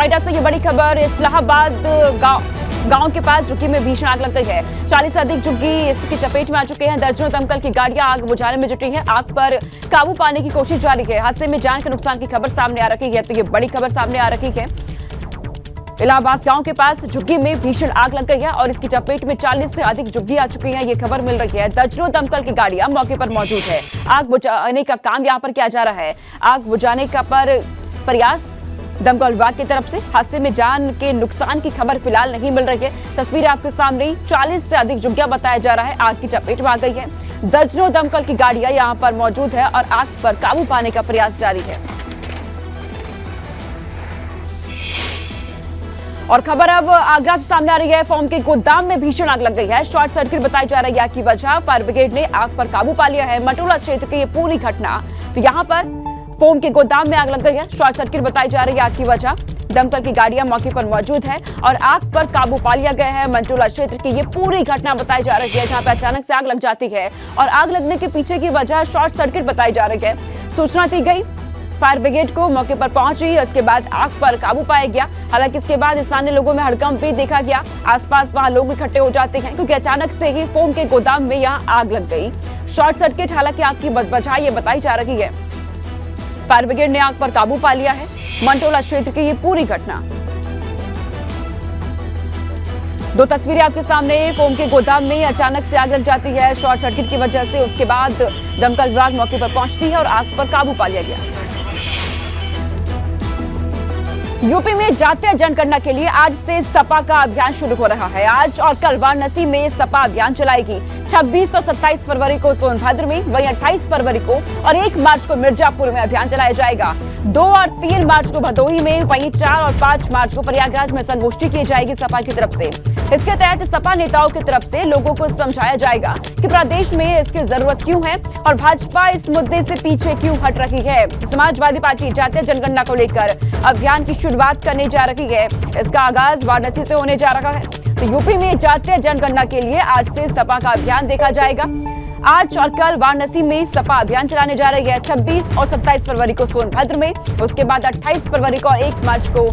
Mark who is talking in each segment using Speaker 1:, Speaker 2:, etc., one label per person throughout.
Speaker 1: नोएडा से ये बड़ी खबर। इस्लामाबाद गांव के पास झुग्गी में भीषण आग लग गई है। 40 से अधिक झुग्गी इसकी चपेट में आ चुके हैं। दर्जनों दमकल की गाड़ियां आग बुझाने में जुटी हैं। आग पर काबू पाने की कोशिश जारी है। हादसे में जान के नुकसान की खबर सामने आ रही है, तो ये बड़ी खबर सामने आ रही है। इलाहाबाद गांव के पास झुग्गी में भीषण आग लग गई है और इसकी चपेट में 40 से अधिक झुग्गी आ चुकी हैं। ये खबर मिल रही है। दर्जनों दमकल की गाड़ियां मौके पर मौजूद है। आग बुझाने का काम यहां पर किया जा रहा है। आग बुझाने का प्रयास दमकल विभाग की तरफ से। हादसे में जान के नुकसान की खबर फिलहाल नहीं मिल रही है। तस्वीरें आपके सामने 40 से अधिक झुग्गियां बताया जा रहा है आग की चपेट में आ गई है। दर्जनों दमकल की गाड़ियां यहां पर मौजूद है और आग पर काबू पाने का प्रयास जारी है। और खबर अब आगरा से सामने आ रही है। फोम के गोदाम में भीषण आग लग गई है। शॉर्ट सर्किट बताई जा रही है आग की वजह। फायर ब्रिगेड ने आग पर काबू पा लिया है। मटोला क्षेत्र की ये पूरी घटना, तो यहाँ पर फोम के गोदाम में आग लग गई है। शॉर्ट सर्किट बताई जा रही है आग की वजह। दमकल की गाड़ियां मौके पर मौजूद है और आग पर काबू पा लिया गया है। मंटोला क्षेत्र की ये पूरी घटना बताई जा रही है, जहां पर अचानक से आग लग जाती है और आग लगने के पीछे की वजह शॉर्ट सर्किट बताई जा रही है। सूचना दी गई, फायर ब्रिगेड को मौके पर पहुंची, उसके बाद आग पर काबू पाया गया। हालांकि इसके बाद स्थानीय लोगों में हड़कंप भी देखा गया। आसपास वहां लोग इकट्ठे हो जाते हैं क्योंकि अचानक से ही फोम के गोदाम में यहां आग लग गई। शॉर्ट सर्किट, हालांकि आग की वजह ये बताई जा रही है। फायर ब्रिगेड ने आग पर काबू पा लिया है। मंटोला क्षेत्र की ये पूरी घटना। दो तस्वीरें आपके सामने। फोम के गोदाम में अचानक से आग लग जाती है शॉर्ट सर्किट की वजह से। उसके बाद दमकल विभाग मौके पर पहुंचती है और आग पर काबू पा लिया गया। यूपी में जातीय जनगणना के लिए आज से सपा का अभियान शुरू हो रहा है। आज और कल वाराणसी में सपा अभियान चलाएगी। 26 और 27 फरवरी को सोनभद्र में, वहीं 28 फरवरी को और 1 मार्च को मिर्जापुर में अभियान चलाया जाएगा। 2 और 3 मार्च को भदोही में, वहीं 4 और 5 मार्च को प्रयागराज में संगोष्ठी की जाएगी सपा की तरफ से। इसके तहत सपा नेताओं की तरफ से लोगों को समझाया जाएगा कि प्रदेश में इसकी जरूरत क्यों है और भाजपा इस मुद्दे से पीछे क्यों हट रही है। समाजवादी पार्टी जातीय जनगणना को लेकर अभियान की शुरुआत करने जा रही है। इसका आगाज वाराणसी से होने जा रहा है। तो यूपी में जातीय जनगणना के लिए आज से सपा का अभियान देखा जाएगा। आज और कल वाराणसी में सपा अभियान चलाने जा रही है। 26 और 27 फरवरी को सोनभद्र में, उसके बाद 28 फरवरी को और 1 मार्च को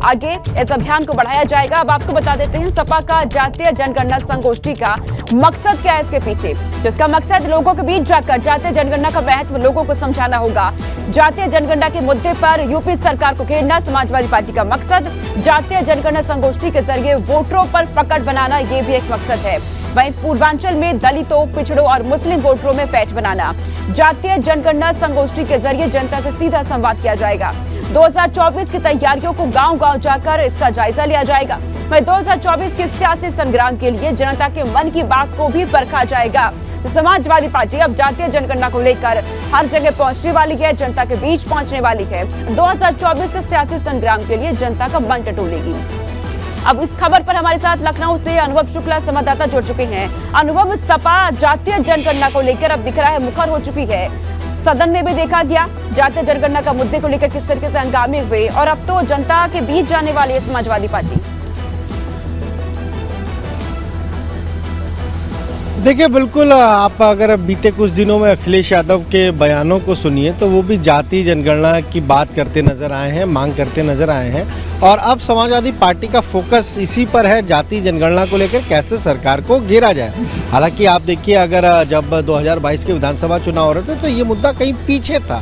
Speaker 1: आगे इस अभियान को बढ़ाया जाएगा। अब आपको बता देते हैं सपा का जातीय जनगणना संगोष्ठी का मकसद क्या है इसके पीछे। जिसका मकसद लोगों के बीच जाकर जातीय जनगणना का महत्व लोगों को समझाना होगा। जातीय जनगणना के मुद्दे पर यूपी सरकार को घेरना समाजवादी पार्टी का मकसद। जातीय जनगणना संगोष्ठी के जरिए वोटरों पर पकड़ बनाना, ये भी एक मकसद है। वहीं पूर्वांचल में दलितों, पिछड़ों और मुस्लिम वोटरों में पैठ बनाना। जातीय जनगणना संगोष्ठी के जरिए जनता से सीधा संवाद किया जाएगा। 2024 की तैयारियों को गांव-गांव जाकर इसका जायजा लिया जाएगा। वहीं 2024 के सियासी संग्राम के लिए जनता के मन की बात को भी परखा जाएगा। तो समाजवादी पार्टी अब जातीय जनगणना को लेकर हर जगह पहुंचने वाली है, जनता के बीच पहुंचने वाली है। 2024 के सियासी संग्राम के लिए जनता का मन टटोलेगी। अब इस खबर पर हमारे साथ लखनऊ से अनुभव शुक्ला संवाददाता जुड़ चुके हैं। अनुभव, सपा जातीय जनगणना को लेकर अब दिख रहा है मुखर हो चुकी है। सदन में भी देखा गया जातीय जनगणना का मुद्दे को लेकर किस तरीके से हंगामे हुए और अब तो जनता के बीच जाने वाली है समाजवादी पार्टी।
Speaker 2: देखिए, बिल्कुल आप अगर बीते कुछ दिनों में अखिलेश यादव के बयानों को सुनिए तो वो भी जातीय जनगणना की बात करते नजर आए हैं, मांग करते नजर आए हैं। और अब समाजवादी पार्टी का फोकस इसी पर है, जातीय जनगणना को लेकर कैसे सरकार को घेरा जाए। हालांकि आप देखिए, अगर जब 2022 के विधानसभा चुनाव हो रहे थे तो ये मुद्दा कहीं पीछे था,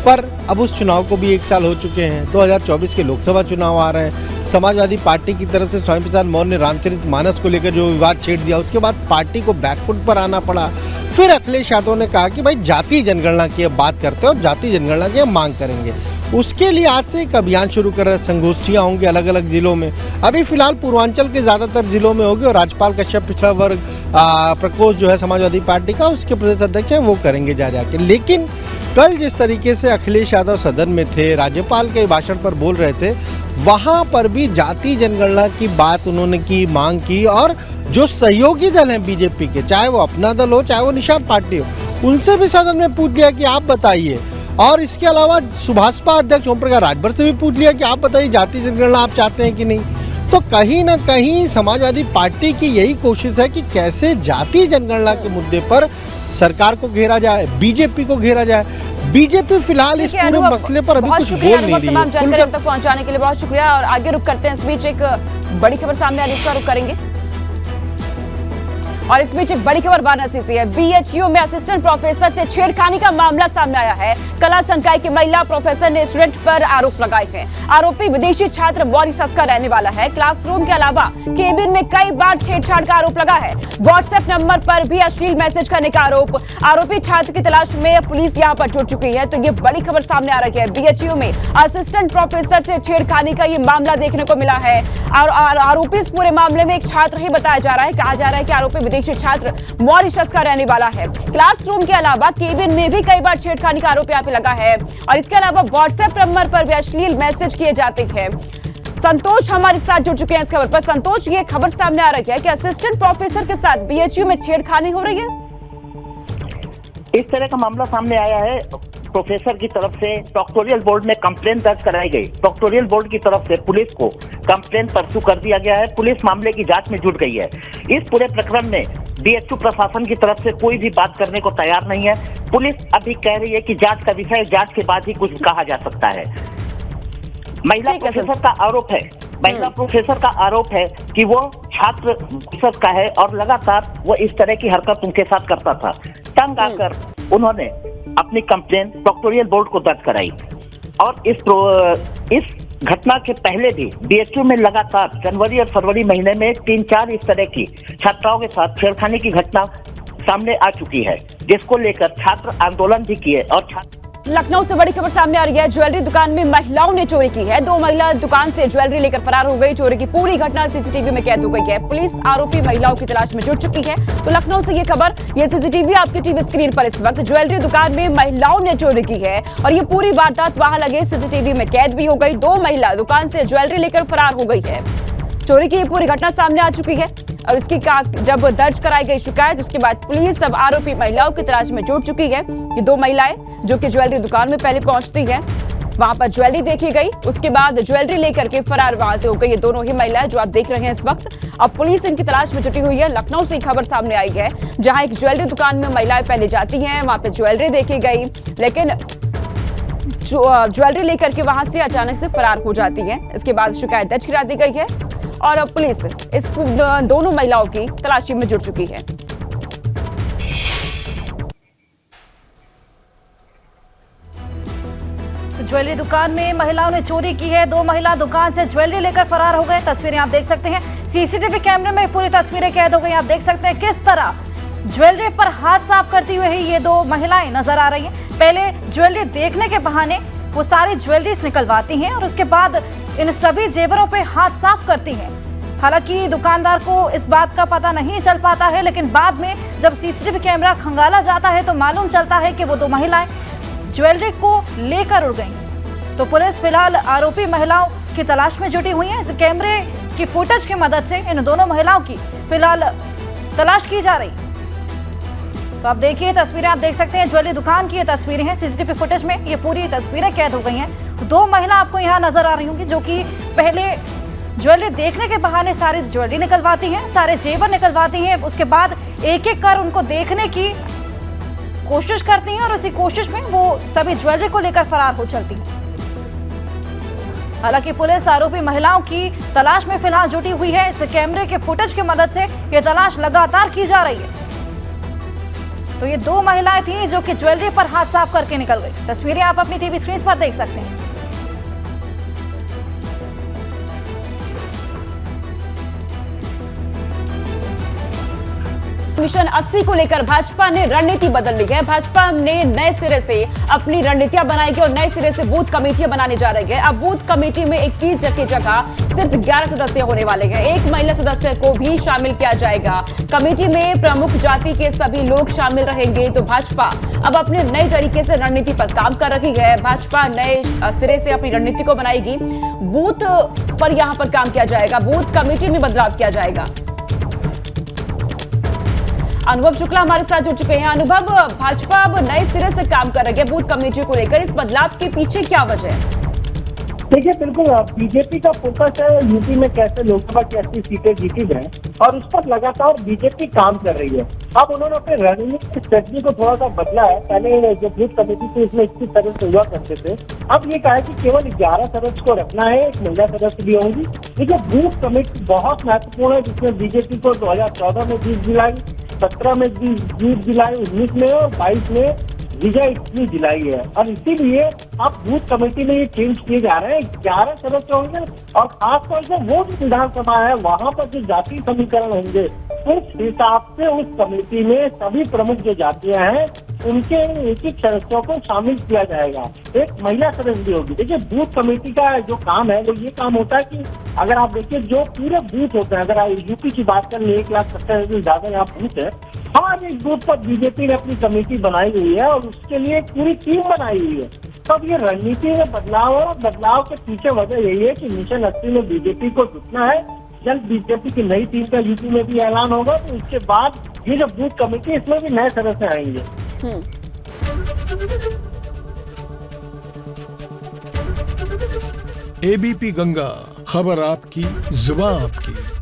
Speaker 2: पर अब उस चुनाव को भी 1 साल हो चुके हैं। 2024 के लोकसभा चुनाव आ रहे हैं। समाजवादी पार्टी की तरफ से स्वामी प्रसाद मौर्य ने रामचरितमानस को लेकर जो विवाद छेड़ दिया, उसके बाद पार्टी को बैकफुट पर आना पड़ा। फिर अखिलेश यादव ने कहा कि भाई जातीय जनगणना की अब बात करते हैं और जातीय जनगणना की हम मांग करेंगे। उसके लिए आज से एक अभियान शुरू कर रहे हैं। संगोष्ठियाँ होंगी अलग अलग जिलों में। अभी फिलहाल पूर्वांचल के ज़्यादातर जिलों में होगी और राज्यपाल कश्यप पिछड़ा वर्ग प्रकोष्ठ जो है समाजवादी पार्टी का, उसके प्रदेश अध्यक्ष हैं, वो करेंगे जा जाके। लेकिन कल जिस तरीके से अखिलेश यादव सदन में थे, राज्यपाल के भाषण पर बोल रहे थे, वहाँ पर भी जातीय जनगणना की बात उन्होंने की, मांग की। और जो सहयोगी दल हैं बीजेपी के, चाहे वो अपना दल हो चाहे वो निषाद पार्टी हो, उनसे भी सदन में पूछ लिया कि आप बताइए। और इसके अलावा सुभाषपा अध्यक्ष ओम प्रकाश राजभर से भी पूछ लिया कि आप बताइए जातीय जनगणना आप चाहते हैं कि नहीं। तो कहीं ना कहीं समाजवादी पार्टी की यही कोशिश है कि कैसे जातीय जनगणना के मुद्दे पर सरकार को घेरा जाए, बीजेपी को घेरा जाए। बीजेपी फिलहाल इस
Speaker 1: ठीक है,
Speaker 2: पूरे
Speaker 1: अनुभव,
Speaker 2: मसले पर अभी
Speaker 1: बहुत
Speaker 2: कुछ
Speaker 1: शुक्रिया
Speaker 2: बोल नहीं
Speaker 1: अनुभव,
Speaker 2: रही
Speaker 1: तमाम
Speaker 2: है।
Speaker 1: जानकारी
Speaker 2: खुलकर
Speaker 1: हम तक पहुंचाने के लिए बहुत शुक्रिया। और आगे रुक करते हैं, इस बीच एक बड़ी खबर सामने आ रही है, इसका रुख करेंगे। और इस बीच एक बड़ी खबर वाराणसी से है। बीएचयू में असिस्टेंट प्रोफेसर से छेड़खानी का मामला सामने आया है। कला संकाय की महिला प्रोफेसर ने स्टूडेंट पर आरोप लगाए हैं। आरोपी विदेशी छात्र मॉरिशस का रहने वाला है। क्लासरूम के अलावा केबिन में कई बार छेड़छाड़ का आरोप लगा है। व्हाट्सएप नंबर पर भी अश्लील मैसेज करने का आरोप। आरोपी छात्र की तलाश में पुलिस यहां पर जुट चुकी है। तो ये बड़ी खबर सामने आ रही है। बीएचयू में असिस्टेंट प्रोफेसर से छेड़खानी का ये मामला देखने को मिला है। और आरोपी इस पूरे मामले में एक छात्र ही बताया जा रहा है। कहा जा रहा है कि आरोपी विदेशी छात्र मॉरिशस का रहने वाला है। क्लासरूम के अलावा केबिन में भी कई बार छेड़खानी का आरोप यहाँ पे लगा है। और इसके अलावा व्हाट्सएप नंबर पर भी अश्लील मैसेज किए जाते हैं। संतोष हमारे साथ जुड़ चुके हैं इस खबर पर। संतोष, ये खबर सामने आ रही है कि असिस्टेंट प्रोफेसर के साथ बीएचयू में छेड़खानी हो रही है।
Speaker 3: इस तरह का मामला सामने आया है। प्रोफेसर की तरफ से प्रोक्टोरियल बोर्ड में कंप्लेंट दर्ज कराई गई। प्रोक्टोरियल बोर्ड की तरफ से पुलिस को कंप्लेंट परसू कर दिया गया है। पुलिस मामले की जांच में जुट गई है। इस पूरे प्रकरण में बीएचयू प्रशासन की तरफ से कोई भी बात करने को तैयार नहीं है। पुलिस अभी कह रही है कि जांच का विषय, जांच के बाद ही कुछ कहा जा सकता है। महिला प्रोफेसर का आरोप है कि वो छात्र का है और लगातार वो इस तरह की हरकत उनके साथ करता था। तंग आकर उन्होंने अपनी कंप्लेंट प्रोक्टोरियल बोर्ड को दर्ज कराई। और इस घटना के पहले भी बीएचयू में लगातार जनवरी और फरवरी महीने में 3-4 इस तरह की छात्राओं के साथ छेड़खानी की घटना सामने आ चुकी है, जिसको लेकर छात्र आंदोलन भी किए। और
Speaker 1: लखनऊ से बड़ी खबर सामने आ रही है। ज्वेलरी दुकान में महिलाओं ने चोरी की है। 2 महिला दुकान से ज्वेलरी लेकर फरार हो गई। चोरी की पूरी घटना सीसीटीवी में कैद हो गई है। पुलिस आरोपी महिलाओं की तलाश में जुट चुकी है। तो लखनऊ से ये खबर, ये सीसीटीवी आपकी टीवी स्क्रीन पर इस वक्त। ज्वेलरी दुकान में महिलाओं ने चोरी की है और ये पूरी वारदात वहां लगे सीसीटीवी में कैद भी हो गई। 2 महिला दुकान से ज्वेलरी लेकर फरार हो गई है। चोरी की ये पूरी घटना सामने आ चुकी है और इसकी जब दर्ज कराई गई शिकायत, उसके बाद पुलिस अब आरोपी महिलाओं की तलाश में जुट चुकी है। ये 2 महिलाएं जो कि ज्वेलरी दुकान में पहले पहुंचती है, वहां पर ज्वेलरी देखी गई, उसके बाद ज्वेलरी लेकर के फरार वहां से हो गई। ये दोनों ही महिलाएं जो आप देख रहे हैं इस वक्त, अब पुलिस इनकी तलाश में जुटी हुई है। लखनऊ से खबर सामने आई है, जहां एक ज्वेलरी दुकान में महिलाएं पहले जाती हैं, वहां पर ज्वेलरी देखी गई, लेकिन ज्वेलरी लेकर के वहां से अचानक से फरार हो जाती है। इसके बाद शिकायत दर्ज करा दी गई है और अब पुलिस इस दोनों महिलाओं की तलाशी में जुट चुकी है।
Speaker 4: ज्वेलरी दुकान में महिलाओं ने चोरी की है। 2 महिला दुकान से ज्वेलरी लेकर फरार हो गए। तस्वीरें आप देख सकते हैं, सीसीटीवी कैमरे में पूरी तस्वीरें कैद हो गई। आप देख सकते हैं किस तरह ज्वेलरी पर हाथ साफ करती हुई ही ये 2 महिलाएं नजर आ रही हैं। पहले ज्वेलरी देखने के बहाने वो सारी ज्वेलरीज निकलवाती हैं और उसके बाद इन सभी जेवरों पे हाथ साफ करती हैं। हालांकि दुकानदार को इस बात का पता नहीं चल पाता है, लेकिन बाद में जब सीसीटीवी कैमरा खंगाला जाता है तो मालूम चलता है कि वो 2 महिलाएं ज्वेलरी को लेकर उड़ गई। तो पुलिस फिलहाल आरोपी महिलाओं की तलाश में जुटी हुई है। इस कैमरे की फुटेज की मदद से इन दोनों महिलाओं की फिलहाल तलाश की जा रही है। तो आप देखिए तस्वीरें, आप देख सकते हैं ज्वेलरी दुकान की ये तस्वीरें हैं। सीसीटीवी फुटेज में ये पूरी तस्वीरें कैद हो गई हैं। 2 महिला आपको यहाँ नजर आ रही होंगी जो कि पहले ज्वेलरी देखने के बहाने सारी ज्वेलरी निकलवाती हैं, सारे जेवर निकलवाती हैं, उसके बाद एक-एक कर उनको देखने की कोशिश करती हैं और उसी कोशिश में वो सभी ज्वेलरी को लेकर फरार हो चलती हैं। हालांकि पुलिस आरोपी महिलाओं की तलाश में फिलहाल जुटी हुई है। इस कैमरे के फुटेज की मदद से ये तलाश लगातार की जा रही है। तो ये 2 महिलाएं थी जो कि ज्वेलरी पर हाथ साफ करके निकल गई। तस्वीरें आप अपनी टीवी स्क्रीन पर देख सकते हैं।
Speaker 1: मिशन 80 को लेकर भाजपा ने रणनीति बदल ली है। भाजपा ने नए सिरे से अपनी रणनीतियां बनाएगी और नए सिरे से बूथ कमेटियां बनाने जा रही है। अब बूथ कमेटी में 21 की जगह सिर्फ 11 सदस्य होने वाले हैं। 1 महिला सदस्य को भी शामिल किया जाएगा। कमेटी में प्रमुख जाति के सभी लोग शामिल रहेंगे। तो भाजपा अब अपने नए तरीके से रणनीति पर काम कर रही है। भाजपा नए सिरे से अपनी रणनीति को बनाएगी। बूथ पर यहां पर काम किया जाएगा, बूथ कमेटी में बदलाव किया जाएगा। अनुभव शुक्ला हमारे साथ जुड़ चुके हैं। अनुभव, भाजपा अब नए सिरे से काम कर रही है बूथ कमेटी को लेकर, इस बदलाव के पीछे क्या वजह है?
Speaker 5: देखिए बिल्कुल बीजेपी का फोकस है यूपी में कैसे लोकसभा की 80 सीटें जीती जाएं और उस पर लगातार बीजेपी काम कर रही है। अब उन्होंने अपने रणनीतिक स्ट्रेटजी को थोड़ा सा बदला है। पहले जो बूथ कमेटी थी उसमें 21 सदस्य हुआ करते थे, अब ये कहा है कि केवल 11 सदस्य को रखना है, एक महिला सदस्य भी होंगी। देखिए बूथ कमेटी बहुत महत्वपूर्ण है, जिसमें बीजेपी को 2014 में जीत दिलाई, 17 में जीत दिलाई, 19 में और 22 में विजय इतनी दिलाई है। और इसीलिए अब बूथ कमेटी में ये चेंज किए जा रहे हैं, 11 सदस्य होंगे और खासतौर से वो जो विधानसभा है वहां पर जो जातीय समीकरण होंगे उस हिसाब से उस कमेटी में सभी प्रमुख जो जातियां हैं उनके एक एक सदस्यों को शामिल किया जाएगा। एक महिला सदस्य भी होगी। देखिए बूथ कमेटी का जो काम है वो ये काम होता है कि अगर आप देखिए जो पूरे बूथ होते हैं, अगर यूपी की बात करें 1,70,000 से ज्यादा यहाँ बूथ है, हर एक बूथ पर बीजेपी ने अपनी कमेटी बनाई हुई है और उसके लिए एक पूरी टीम बनाई हुई है। तब ये रणनीति में बदलाव है और बदलाव के पीछे वजह यही है कि मिशन 80 में बीजेपी को जुटना है। जल्द बीजेपी की नई टीम का यूपी में भी ऐलान होगा, तो उसके बाद ये जो बूथ कमेटी इसमें भी नए सदस्य आएंगे।
Speaker 6: एबीपी गंगा, खबर आपकी, जुबान आपकी।